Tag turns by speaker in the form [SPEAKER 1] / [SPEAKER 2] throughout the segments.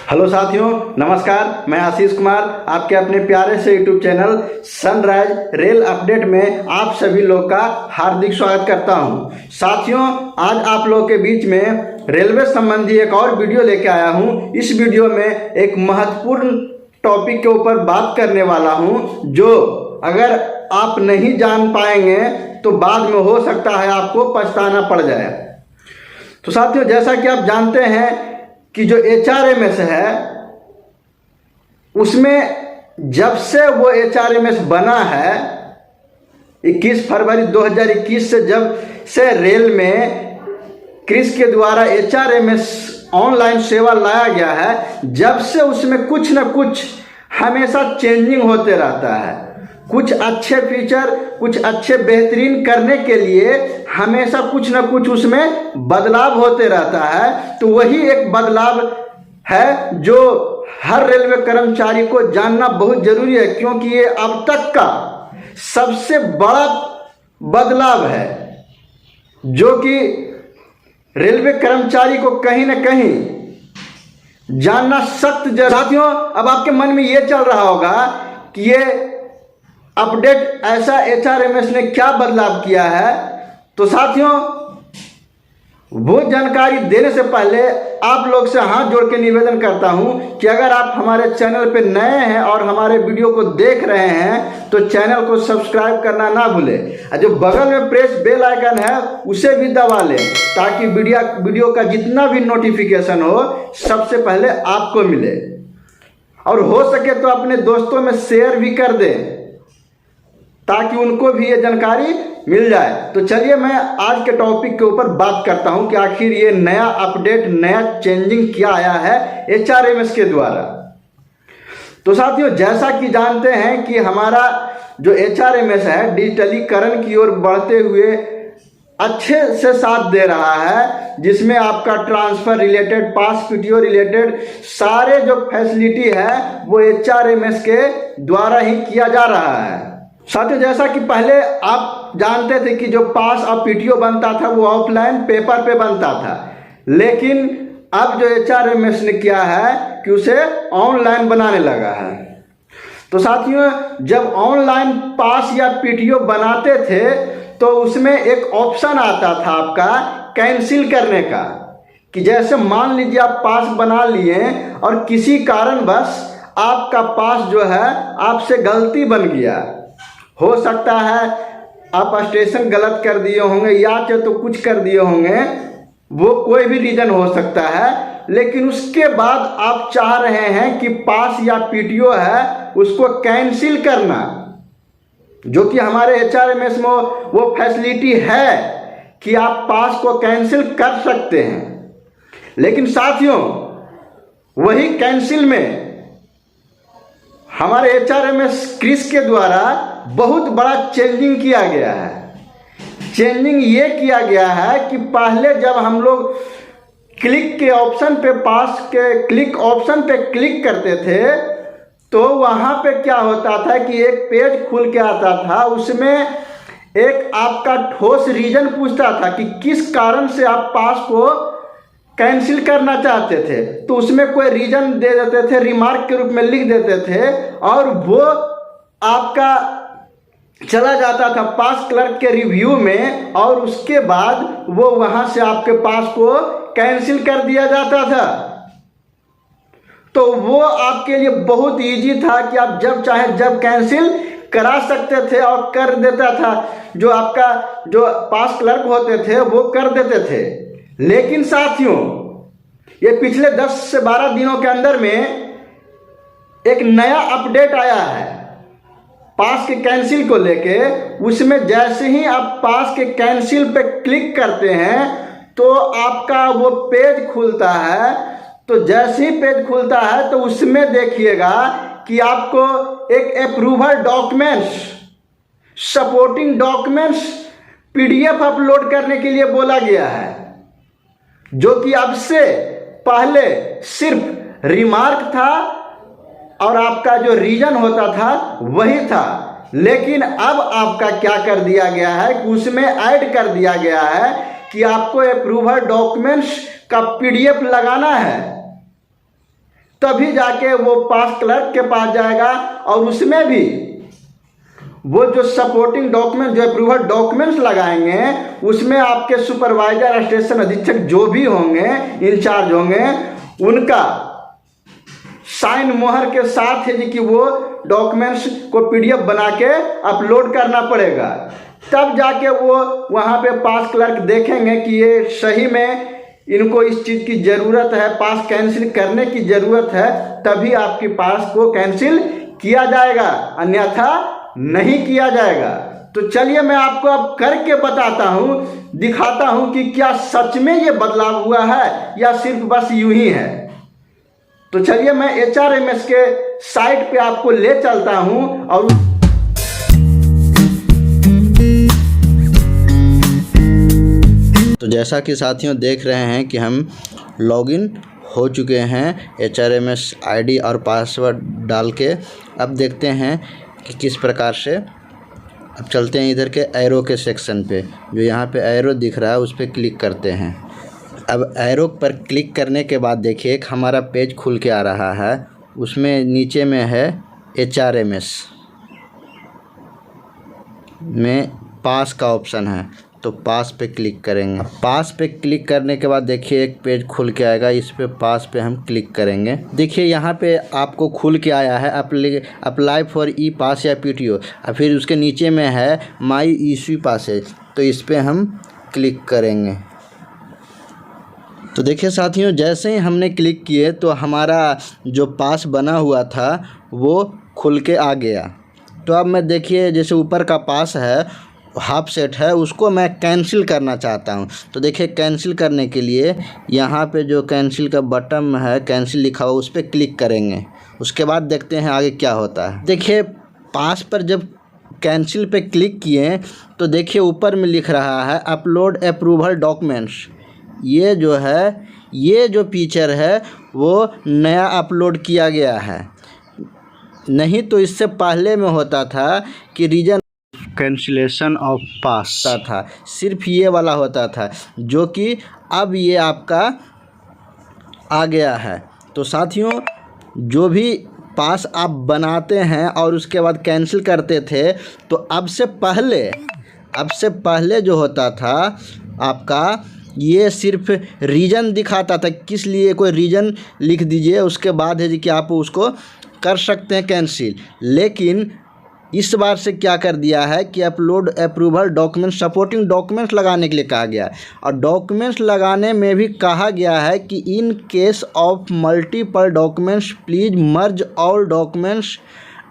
[SPEAKER 1] Hello साथियों, नमस्कार। मैं आशीष कुमार आपके अपने प्यारे से YouTube channel sunrise rail update में आप सभी लोग का हार्दिक स्वागत करता हूं। साथियों, आज आप लोग के बीच में रेलवे संबंधी एक और वीडियो लेके आया हूं। इस वीडियो में एक महत्वपूर्ण टॉपिक के ऊपर बात करने वाला हूं, जो अगर आप नहीं जान पाएंगे तो बाद में हो सकता है आपको पछताना पड़ जाए। तो साथियों, जैसा कि आप जानते हैं कि जो HRMS है, उसमें जब से वो HRMS बना है 21 फरवरी 2021 से, जब से रेल में क्रिस के द्वारा HRMS ऑनलाइन सेवा लाया गया है, जब से उसमें कुछ न कुछ हमेशा चेंजिंग होते रहता है। कुछ अच्छे फीचर, कुछ अच्छे बेहतरीन करने के लिए हमेशा कुछ न कुछ उसमें बदलाव होते रहता है। तो वही एक बदलाव है जो हर रेलवे कर्मचारी को जानना बहुत जरूरी है, क्योंकि ये अब तक का सबसे बड़ा बदलाव है जो कि रेलवे कर्मचारी को कहीं न कहीं जानना सख्त जरूरी। साथियों, अब आपके मन में ये चल रहा होगा कि ये अपडेट ऐसा HRMS ने क्या बदलाव किया है। तो साथियों, वो जानकारी देने से पहले आप लोग से हाथ जोड़ के निवेदन करता हूं कि अगर आप हमारे चैनल पे नए हैं और हमारे वीडियो को देख रहे हैं तो चैनल को सब्सक्राइब करना ना भूलें। जो बगल में प्रेस बेल आइकन है उसे भी दबा लें, ताकि वीडियो का जितना भी नोटिफिकेशन हो सबसे पहले आपको मिले। और हो सके तो अपने दोस्तों में शेयर भी कर दें, ताकि उनको भी ये जानकारी मिल जाए। तो चलिए मैं आज के टॉपिक के ऊपर बात करता हूं कि आखिर ये नया अपडेट, नया चेंजिंग क्या आया है HRMS के द्वारा। तो साथियों, जैसा कि जानते हैं कि हमारा जो HRMS है डिजिटलीकरण की ओर बढ़ते हुए अच्छे से साथ दे रहा है, जिसमें आपका ट्रांसफर रिलेटेड, पास PTO रिलेटेड सारे जो फैसिलिटी है वो HRMS के द्वारा ही किया जा रहा है। साथियों, जैसा कि पहले आप जानते थे कि जो पास और PTO बनता था वो ऑफलाइन पेपर पे बनता था, लेकिन अब जो HRMS ने किया है कि उसे ऑनलाइन बनाने लगा है। तो साथियों, जब ऑनलाइन पास या PTO बनाते थे तो उसमें एक ऑप्शन आता था आपका कैंसिल करने का, कि जैसे मान लीजिए आप पास बना लिए और किसी कारणवश आपका पास जो है आपसे गलती बन गया। हो सकता है आप स्टेशन गलत कर दिए होंगे या तो कुछ कर दिए होंगे, वो कोई भी रीजन हो सकता है, लेकिन उसके बाद आप चाह रहे हैं कि पास या PTO है उसको कैंसिल करना, जो कि हमारे HRMS में वो फैसिलिटी है कि आप पास को कैंसिल कर सकते हैं। लेकिन साथियों, वही कैंसिल में हमारे HRMS क्रिस के द्वारा बहुत बड़ा चेंजिंग किया गया है। चेंजिंग ये किया गया है कि पहले जब हम लोग क्लिक के ऑप्शन पे, पास के क्लिक ऑप्शन पे क्लिक करते थे तो वहाँ पे क्या होता था कि एक पेज खुल के आता था, उसमें एक आपका ठोस रीजन पूछता था कि किस कारण से आप पास को कैंसिल करना चाहते थे। तो उसमें कोई रीजन दे देते थे, रिमार्क के रूप में लिख देते थे, और वो आपका चला जाता था पास क्लर्क के रिव्यू में, और उसके बाद वो वहां से आपके पास को कैंसिल कर दिया जाता था। तो वो आपके लिए बहुत इजी था कि आप जब चाहे जब कैंसिल करा सकते थे और कर देता था, जो आपका जो पास क्लर्क होते थे वो कर देते थे। लेकिन साथियों, ये पिछले 10 से 12 दिनों के अंदर में एक नया अपडेट आया है पास के कैंसिल को लेके। उसमें जैसे ही आप पास के कैंसिल पे क्लिक करते हैं तो आपका वो पेज खुलता है। तो जैसे ही पेज खुलता है तो उसमें देखिएगा कि आपको एक approval documents, supporting documents PDF upload करने के लिए बोला गया है, जो कि अब से पहले सिर्फ रिमार्क था और आपका जो रीजन होता था वही था। लेकिन अब आपका क्या कर दिया गया है कि उसमें ऐड कर दिया गया है कि आपको अप्रूवल डॉक्यूमेंट्स का PDF लगाना है। तभी जाके वो पास क्लर्क के पास जाएगा। और उसमें भी वो जो सपोर्टिंग डॉक्यूमेंट, जो अप्रूवल डॉक्यूमेंट्स लगाएंगे, उसमें आपके सुपरवाइजर, स्टेशन अधीक्षक जो भी होंगे, इंचार्ज होंगे, उनका साइन मोहर के साथ है कि वो डॉक्यूमेंट्स को पीडीएफ बना के अपलोड करना पड़ेगा। तब जाके वो वहाँ पे पास क्लर्क देखेंगे कि ये सही में इनको इस चीज़ की ज़रूरत है, पास कैंसिल करने की ज़रूरत है, तभी आपकी पास को कैंसिल किया जाएगा, अन्यथा नहीं किया जाएगा। तो चलिए मैं आपको अब करके बताता हूँ, दिखाता हूँ कि क्या सच में ये बदलाव हुआ है या सिर्फ बस यूं ही है। तो चलिए मैं HRMS के साइट पे आपको ले चलता हूँ। और
[SPEAKER 2] तो जैसा कि साथियों देख रहे हैं कि हम लॉगिन हो चुके हैं HRMS आईडी और पासवर्ड डाल के। अब देखते हैं कि किस प्रकार से। अब चलते हैं इधर के एरो के सेक्शन पे, जो यहाँ पे एरो दिख रहा है उस पर क्लिक करते हैं। अब एरो पर क्लिक करने के बाद देखिए एक हमारा पेज खुल के आ रहा है, उसमें नीचे में है HRMS में पास का ऑप्शन है, तो पास पे क्लिक करेंगे। पास पे क्लिक करने के बाद देखिए एक पेज खुल के आएगा, इस पे पास पे हम क्लिक करेंगे। देखिए यहाँ पे आपको खुल के आया है अप्लाई फॉर ई पास या PTO, और फिर उसके नीचे में है माई इश्यू पासेज, तो इस पे हम क्लिक करेंगे। तो देखिए साथियों जैसे ही हमने क्लिक किए तो हमारा जो पास बना हुआ था वो खुल के आ गया। तो अब मैं देखिए जैसे ऊपर का पास है हाफ सेट है, उसको मैं कैंसिल करना चाहता हूं। तो देखिए कैंसिल करने के लिए यहाँ पे जो कैंसिल का बटन है, कैंसिल लिखा हुआ, उस पर क्लिक करेंगे। उसके बाद देखते हैं आगे क्या होता है। देखिए पास पर जब कैंसिल पे क्लिक किए तो देखिए ऊपर में लिख रहा है अपलोड अप्रूवल डॉक्यूमेंट्स। ये जो है, ये जो फीचर है वो नया अपलोड किया गया है, नहीं तो इससे पहले में होता था कि रीजन कैंसिलेशन ऑफ पास था, सिर्फ ये वाला होता था, जो कि अब ये आपका आ गया है। तो साथियों जो भी पास आप बनाते हैं और उसके बाद कैंसिल करते थे, तो अब से पहले जो होता था आपका, ये सिर्फ रीजन दिखाता था, किस लिए कोई रीजन लिख दीजिए, उसके बाद है कि आप उसको कर सकते हैं कैंसिल। लेकिन इस बार से क्या कर दिया है कि upload approval document, supporting documents लगाने के लिए कहा गया है। और डॉक्यूमेंट्स लगाने में भी कहा गया है कि in case of multiple documents please merge all documents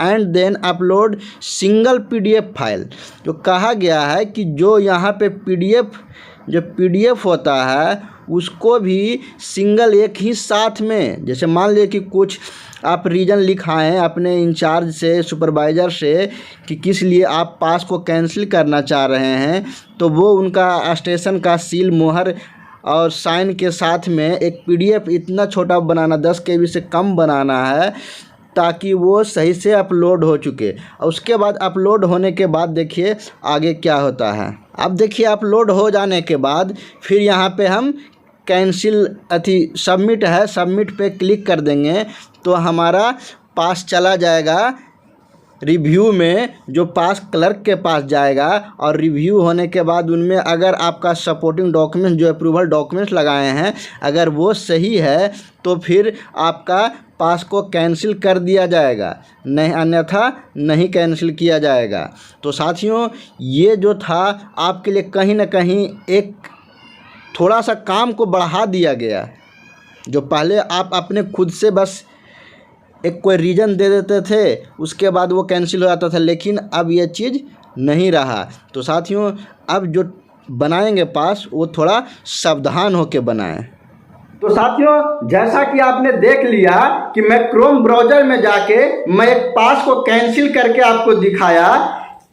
[SPEAKER 2] and then upload single PDF file. जो कहा गया है कि जो यहाँ पे PDF होता है उसको भी सिंगल एक ही साथ में, जैसे मान लिया कि कुछ आप रीजन लिखाएं अपने इंचार्ज से, सुपरवाइज़र से कि किस लिए आप पास को कैंसिल करना चाह रहे हैं, तो वो उनका स्टेशन का सील मोहर और साइन के साथ में एक PDF इतना छोटा बनाना, 10 KB से कम बनाना है, ताकि वो सही से अपलोड हो चुके। और उसके बाद अपलोड होने के बाद देखिए आगे क्या होता है। अब देखिए अपलोड हो जाने के बाद फिर यहाँ पे हम कैंसिल सबमिट है, सबमिट पे क्लिक कर देंगे तो हमारा पास चला जाएगा रिव्यू में, जो पास क्लर्क के पास जाएगा। और रिव्यू होने के बाद उनमें अगर आपका सपोर्टिंग डॉक्यूमेंट, जो अप्रूवल डॉक्यूमेंट्स लगाए हैं, अगर वो सही है तो फिर आपका पास को कैंसिल कर दिया जाएगा, नहीं अन्यथा नहीं कैंसिल किया जाएगा। तो साथियों ये जो था आपके लिए कहीं ना कहीं एक थोड़ा सा काम को बढ़ा दिया गया। जो पहले आप अपने खुद से बस एक कोई रीज़न दे देते थे, उसके बाद वो कैंसिल हो जाता था, लेकिन अब ये चीज़ नहीं रहा। तो साथियों अब जो बनाएंगे पास वो थोड़ा सावधान होकर बनाएं।
[SPEAKER 1] तो साथियों जैसा कि आपने देख लिया कि मैं क्रोम ब्राउज़र में जाके मैं एक पास को कैंसिल करके आपको दिखाया।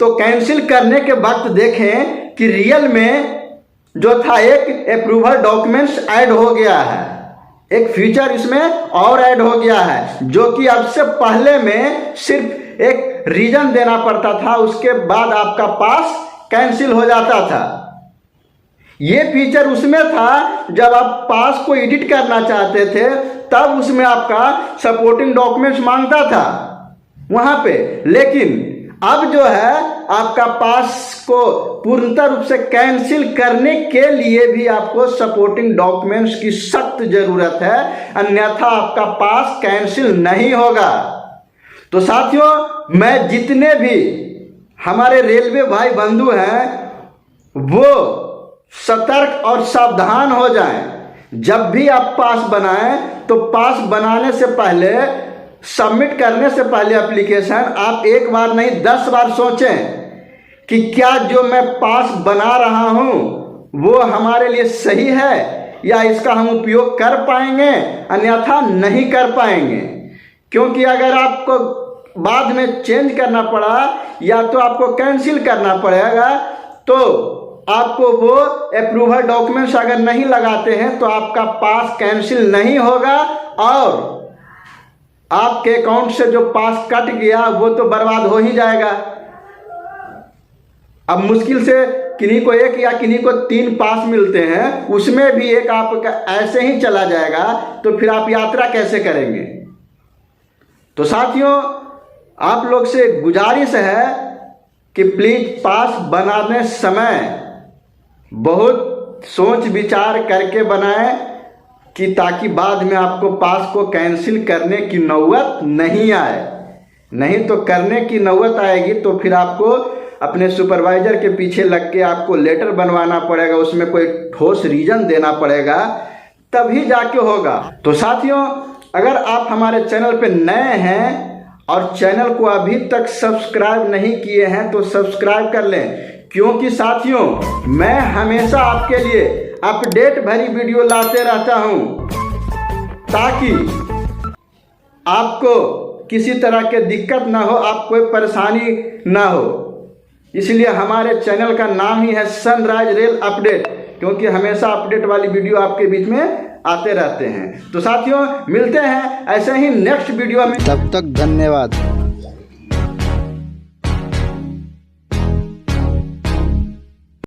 [SPEAKER 1] तो कैंसिल करने के वक्त देखें कि रियल में जो था एक अप्रूवल डॉक्यूमेंट्स ऐड हो गया है, एक फीचर इसमें और ऐड हो गया है, जो कि अब से पहले में सिर्फ एक रीजन देना पड़ता था, उसके बाद आपका पास कैंसिल हो जाता था। ये फीचर उसमें था जब आप पास को एडिट करना चाहते थे तब उसमें आपका सपोर्टिंग डॉक्यूमेंट्स मांगता था वहाँ पे। लेकिन अब जो है आपका पास को पूर्णतः रूप से कैंसिल करने के लिए भी आपको सपोर्टिंग डॉक्यूमेंट्स की सख्त जरूरत है, अन्यथा आपका पास कैंसिल नहीं होगा। तो साथियों, मैं जितने भी हमारे रेलवे भाई बंधु हैं वो सतर्क और सावधान हो जाएं। जब भी आप पास बनाएं तो पास बनाने से पहले, सबमिट करने से पहले एप्लीकेशन आप एक बार नहीं 10 बार सोचें कि क्या जो मैं पास बना रहा हूं वो हमारे लिए सही है या इसका हम उपयोग कर पाएंगे, अन्यथा नहीं कर पाएंगे। क्योंकि अगर आपको बाद में चेंज करना पड़ा या तो आपको कैंसिल करना पड़ेगा, तो आपको वो अप्रूवल डॉक्यूमेंट्स अगर नहीं लगाते हैं तो आपका पास कैंसिल नहीं होगा और आपके अकाउंट से जो पास कट गया वो तो बर्बाद हो ही जाएगा। अब मुश्किल से किन्हीं को 1 या किन्हीं को 3 पास मिलते हैं, उसमें भी एक आपका ऐसे ही चला जाएगा, तो फिर आप यात्रा कैसे करेंगे। तो साथियों, आप लोग से गुजारिश है कि प्लीज पास बनाने समय बहुत सोच विचार करके बनाएं कि ताकि बाद में आपको पास को कैंसिल करने की नौबत नहीं आए। नहीं तो करने की नौबत आएगी तो फिर आपको अपने सुपरवाइजर के पीछे लग के आपको लेटर बनवाना पड़ेगा, उसमें कोई ठोस रीजन देना पड़ेगा, तभी जाके होगा। तो साथियों, अगर आप हमारे चैनल पे नए हैं और चैनल को अभी तक सब्सक्राइब नहीं किए हैं तो सब्सक्राइब कर लें, क्योंकि साथियों मैं हमेशा आपके लिए अपडेट भरी वीडियो लाते रहता हूं ताकि आपको किसी तरह के दिक्कत ना हो, आप कोई परेशानी ना हो। इसलिए हमारे चैनल का नाम ही है सनराइज रेल अपडेट, क्योंकि हमेशा अपडेट वाली वीडियो आपके बीच में आते रहते हैं। तो साथियों, मिलते हैं ऐसे ही नेक्स्ट वीडियो में,
[SPEAKER 2] तब तक धन्यवाद।